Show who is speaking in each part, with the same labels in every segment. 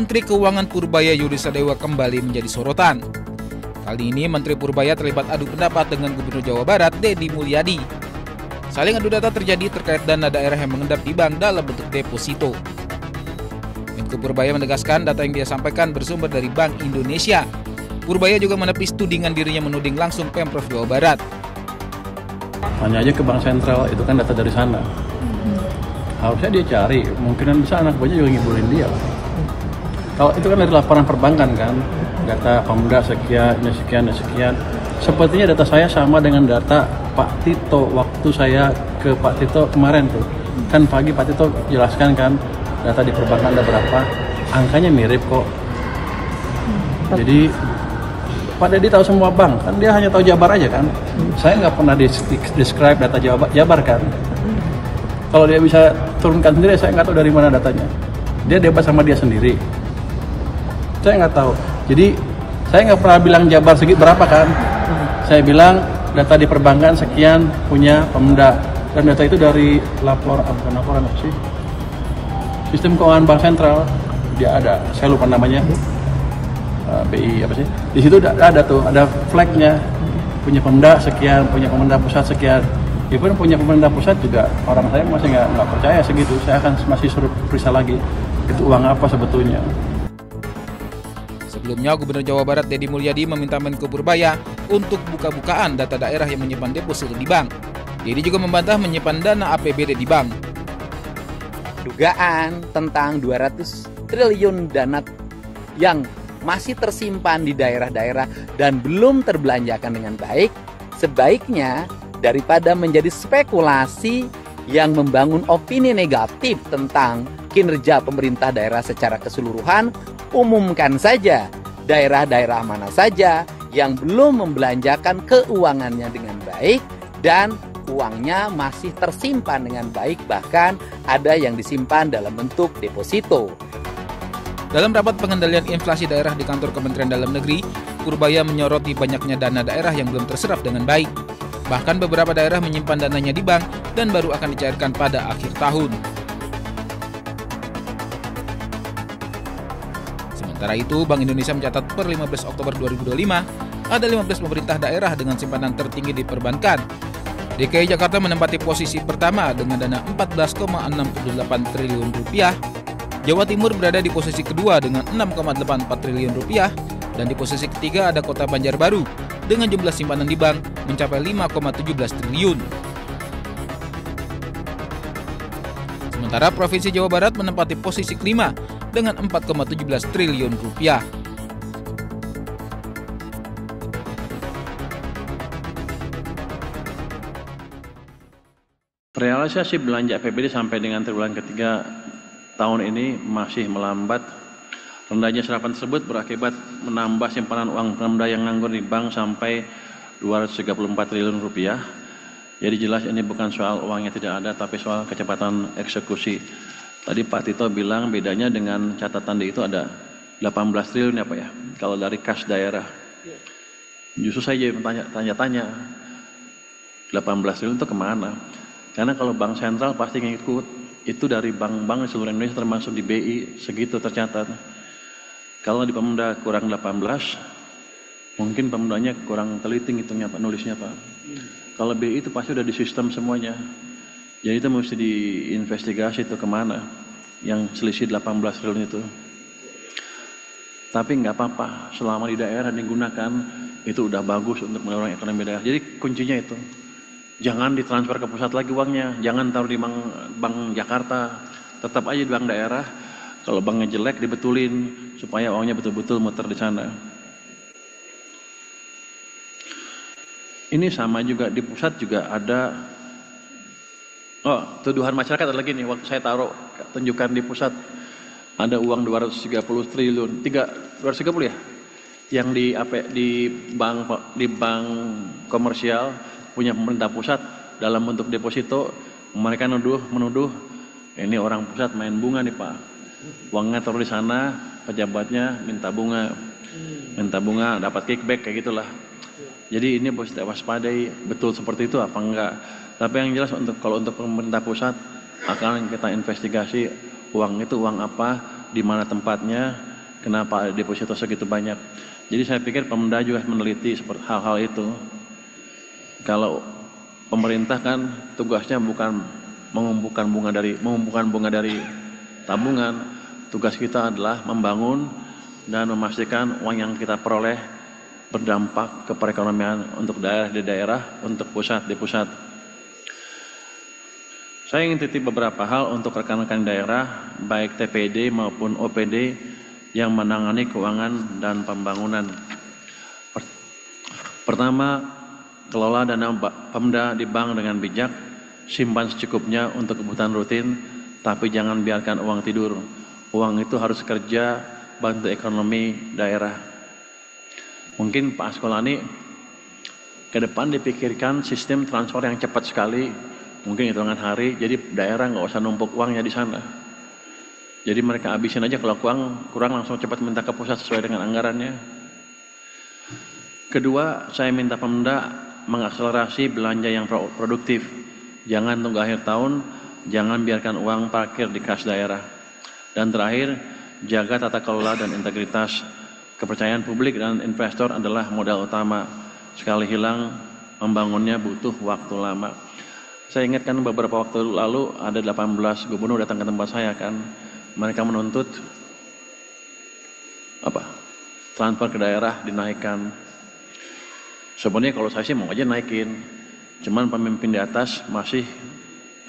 Speaker 1: Menteri Keuangan Purbaya Yudhisadewa kembali menjadi sorotan. Kali ini Menteri Purbaya terlibat adu pendapat dengan Gubernur Jawa Barat Deddy Mulyadi. Saling adu data terjadi terkait dana daerah yang mengendap di bank dalam bentuk deposito. Menko Purbaya menegaskan data yang dia sampaikan bersumber dari Bank Indonesia. Purbaya juga menepis tudingan dirinya menuding langsung Pemprov Jawa Barat.
Speaker 2: Tanya aja ke Bank Sentral, itu kan data dari sana. Harusnya dia cari, mungkinan bisa anak buahnya juga ngibulin dia. Kalau itu kan dari laporan perbankan kan, data Pemda sekian. Sepertinya data saya sama dengan data Pak Tito waktu saya ke Pak Tito kemarin tuh. Kan pagi Pak Tito jelaskan kan, data di perbankan ada berapa, angkanya mirip kok. Jadi Pak Deddy tahu semua bank, kan dia hanya tahu Jabar aja kan. Saya nggak pernah describe data Jabar kan. Kalau dia bisa turunkan sendiri, saya nggak tahu dari mana datanya. Dia debat sama dia sendiri. Saya nggak tahu. Jadi saya nggak pernah bilang Jabar segi berapa kan. Saya bilang data di perbankan sekian punya Pemda, dan data itu dari laporan apa sih? Sistem Keuangan Bank Sentral. Dia ada, saya lupa namanya. BI apa sih? Di situ ada tuh, ada flagnya. Punya Pemda sekian, punya Pemda pusat sekian. Even punya pemerintah pusat juga orang saya masih nggak percaya segitu. Saya akan masih suruh periksa lagi itu uang apa sebetulnya.
Speaker 1: Sebelumnya, Gubernur Jawa Barat Deddy Mulyadi meminta Menko Purbaya untuk buka-bukaan data daerah yang menyimpan deposito di bank. Deddy juga membantah menyimpan dana APBD di bank.
Speaker 3: Dugaan tentang 200 triliun dana yang masih tersimpan di daerah-daerah dan belum terbelanjakan dengan baik, sebaiknya daripada menjadi spekulasi yang membangun opini negatif tentang kinerja pemerintah daerah secara keseluruhan, umumkan saja daerah-daerah mana saja yang belum membelanjakan keuangannya dengan baik dan uangnya masih tersimpan dengan baik, bahkan ada yang disimpan dalam bentuk deposito.
Speaker 1: Dalam rapat pengendalian inflasi daerah di kantor Kementerian Dalam Negeri, Purbaya menyoroti banyaknya dana daerah yang belum terserap dengan baik. Bahkan beberapa daerah menyimpan dananya di bank dan baru akan dicairkan pada akhir tahun. Sementara itu, Bank Indonesia mencatat per 15 Oktober 2025, ada 15 pemerintah daerah dengan simpanan tertinggi di perbankan. DKI Jakarta menempati posisi pertama dengan dana 14,68 triliun rupiah. Jawa Timur berada di posisi kedua dengan 6,84 triliun rupiah. Dan di posisi ketiga ada Kota Banjarbaru dengan jumlah simpanan di bank mencapai 5,17 triliun. Sementara Provinsi Jawa Barat menempati posisi kelima dengan 4,17 triliun rupiah.
Speaker 2: Realisasi belanja APBD sampai dengan triwulan ketiga tahun ini masih melambat. Rendahnya serapan tersebut berakibat menambah simpanan uang Pemda yang nganggur di bank sampai 234 triliun rupiah. Jadi jelas ini bukan soal uangnya tidak ada, tapi soal kecepatan eksekusi. Tadi Pak Tito bilang bedanya dengan catatan di itu ada 18 triliun ya Pak ya, kalau dari kas daerah. Justru saya jadi tanya-tanya, 18 triliun itu kemana? Karena kalau Bank Sentral pasti ngikut, itu dari bank-bank di seluruh Indonesia termasuk di BI, segitu tercatat. Kalau di Pemda kurang 18, mungkin Pemdanya kurang teliti ngitungnya Pak, nulisnya Pak. Kalau BI itu pasti udah di sistem semuanya. Jadi itu mesti diinvestigasi itu kemana yang selisih 18 triliun itu. Tapi nggak apa-apa, selama di daerah digunakan, itu udah bagus untuk mendorong ekonomi daerah. Jadi kuncinya itu, jangan ditransfer ke pusat lagi uangnya, jangan taruh di bank Jakarta, tetap aja di bank daerah. Kalau banknya jelek dibetulin supaya uangnya betul-betul muter di sana. Ini sama juga di pusat juga ada. Tuduhan masyarakat ada lagi nih, waktu saya taruh tunjukkan di pusat ada uang 230 triliun, 230 ya, yang di bank komersial punya pemerintah pusat dalam bentuk deposito. Mereka menuduh ini orang pusat main bunga nih Pak. Uangnya taruh di sana, pejabatnya minta bunga dapat kickback kayak gitulah. Jadi ini harus kita waspadai, betul seperti itu apa enggak. Tapi yang jelas kalau untuk pemerintah pusat akan kita investigasi uang itu uang apa, di mana tempatnya, kenapa deposito segitu banyak. Jadi saya pikir Pemda juga meneliti seperti hal-hal itu. Kalau pemerintah kan tugasnya bukan mengumpulkan bunga dari tabungan, tugas kita adalah membangun dan memastikan uang yang kita peroleh berdampak ke perekonomian untuk daerah di daerah, untuk pusat di pusat. Saya ingin titip beberapa hal untuk rekan-rekan daerah, baik TPD maupun OPD yang menangani keuangan dan pembangunan. Pertama, kelola dana Pemda di bank dengan bijak, simpan secukupnya untuk kebutuhan rutin, tapi jangan biarkan uang tidur. Uang itu harus kerja, bantu ekonomi daerah. Mungkin Pak Askolani ke depan dipikirkan sistem transfer yang cepat sekali, mungkin hitungan hari, jadi daerah nggak usah numpuk uangnya di sana. Jadi mereka habisin aja, kalau kurang langsung cepat minta ke pusat sesuai dengan anggarannya. Kedua, saya minta Pemda mengakselerasi belanja yang produktif. Jangan tunggu akhir tahun, jangan biarkan uang parkir di kas daerah. Dan terakhir, jaga tata kelola dan integritas. Kepercayaan publik dan investor adalah modal utama. Sekali hilang, membangunnya butuh waktu lama. Saya ingatkan beberapa waktu lalu ada 18 gubernur datang ke tempat saya kan. Mereka menuntut transfer ke daerah dinaikkan. Sebenarnya kalau saya sih mau aja naikin. Cuman pemimpin di atas masih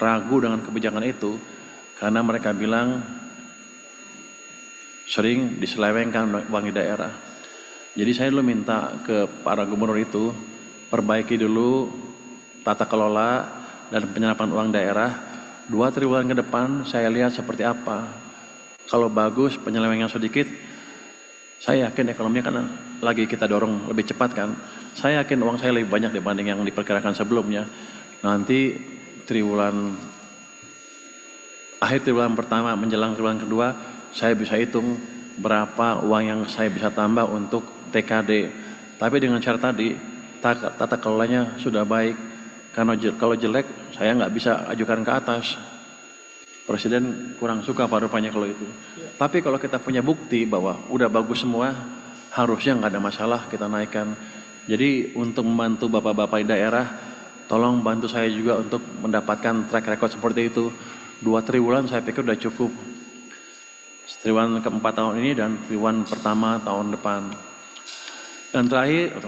Speaker 2: ragu dengan kebijakan itu karena mereka bilang sering diselewengkan uang di daerah. Jadi saya dulu minta ke para gubernur itu perbaiki dulu tata kelola dan penyerapan uang daerah. 2-3 bulan ke depan saya lihat seperti apa. Kalau bagus, penyelewengan sedikit, saya yakin ekonominya kan lagi kita dorong lebih cepat kan. Saya yakin uang saya lebih banyak dibanding yang diperkirakan sebelumnya. Nanti akhir triwulan pertama menjelang triwulan kedua, saya bisa hitung berapa uang yang saya bisa tambah untuk TKD. Tapi dengan syarat tadi, tata kelolanya sudah baik. Karena kalau jelek, saya nggak bisa ajukan ke atas. Presiden kurang suka rupanya kalau itu. Tapi kalau kita punya bukti bahwa udah bagus semua, harusnya nggak ada masalah kita naikkan. Jadi untuk membantu bapak-bapak di daerah, tolong bantu saya juga untuk mendapatkan track record seperti itu. 2 triwulan saya pikir udah cukup. Triwulan keempat tahun ini dan triwulan pertama tahun depan. Dan terakhir,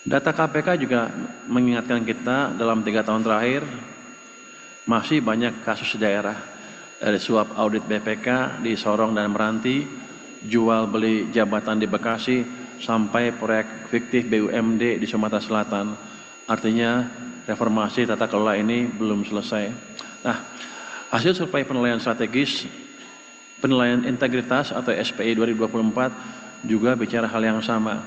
Speaker 2: data KPK juga mengingatkan kita dalam 3 tahun terakhir, masih banyak kasus di daerah, dari suap audit BPK di Sorong dan Meranti, jual beli jabatan di Bekasi, sampai proyek fiktif BUMD di Sumatera Selatan. Artinya reformasi tata kelola ini belum selesai. Nah, hasil survei penilaian strategis, penilaian integritas atau SPI 2024 juga bicara hal yang sama.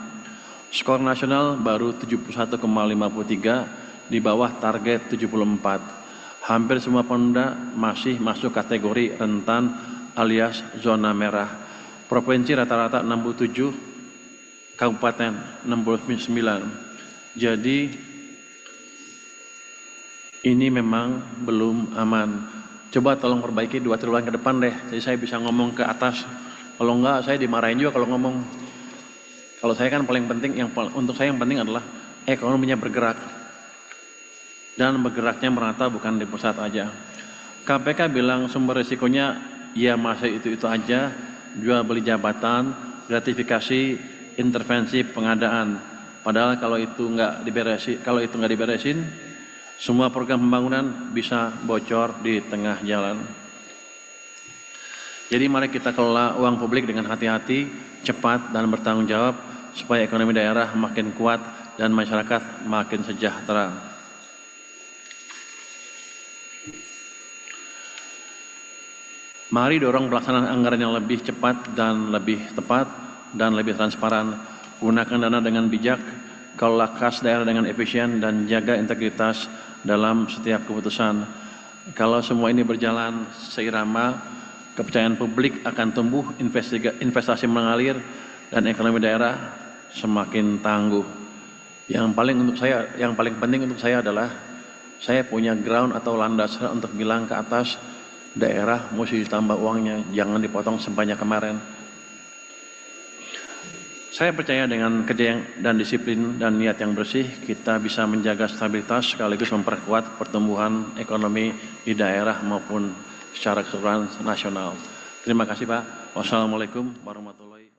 Speaker 2: Skor nasional baru 71,53 di bawah target 74. Hampir semua Pemda masih masuk kategori rentan alias zona merah. Provinsi rata-rata 67, kabupaten 69. Jadi ini memang belum aman. Coba tolong perbaiki 2 triwulan ke depan deh. Jadi saya bisa ngomong ke atas. Kalau enggak saya dimarahin juga kalau ngomong. Kalau saya kan paling penting, untuk saya yang penting adalah ekonominya bergerak. Dan bergeraknya merata bukan di pusat aja. KPK bilang sumber risikonya ya masih itu aja, jual beli jabatan, gratifikasi, intervensi pengadaan. Padahal kalau itu nggak diberesin, semua program pembangunan bisa bocor di tengah jalan. Jadi mari kita kelola uang publik dengan hati-hati, cepat dan bertanggung jawab supaya ekonomi daerah makin kuat dan masyarakat makin sejahtera. Mari dorong pelaksanaan anggaran yang lebih cepat dan lebih tepat dan lebih transparan. Gunakan dana dengan bijak, kelola kas daerah dengan efisien dan jaga integritas dalam setiap keputusan. Kalau semua ini berjalan seirama, kepercayaan publik akan tumbuh, investasi mengalir, dan ekonomi daerah semakin tangguh. Yang paling penting untuk saya adalah saya punya ground atau landasan untuk bilang ke atas, daerah mesti ditambah uangnya, jangan dipotong sebanyak kemarin. Saya percaya dengan kerja dan disiplin dan niat yang bersih, kita bisa menjaga stabilitas sekaligus memperkuat pertumbuhan ekonomi di daerah maupun secara keseluruhan nasional. Terima kasih Pak. Wassalamualaikum warahmatullahi wabarakatuh.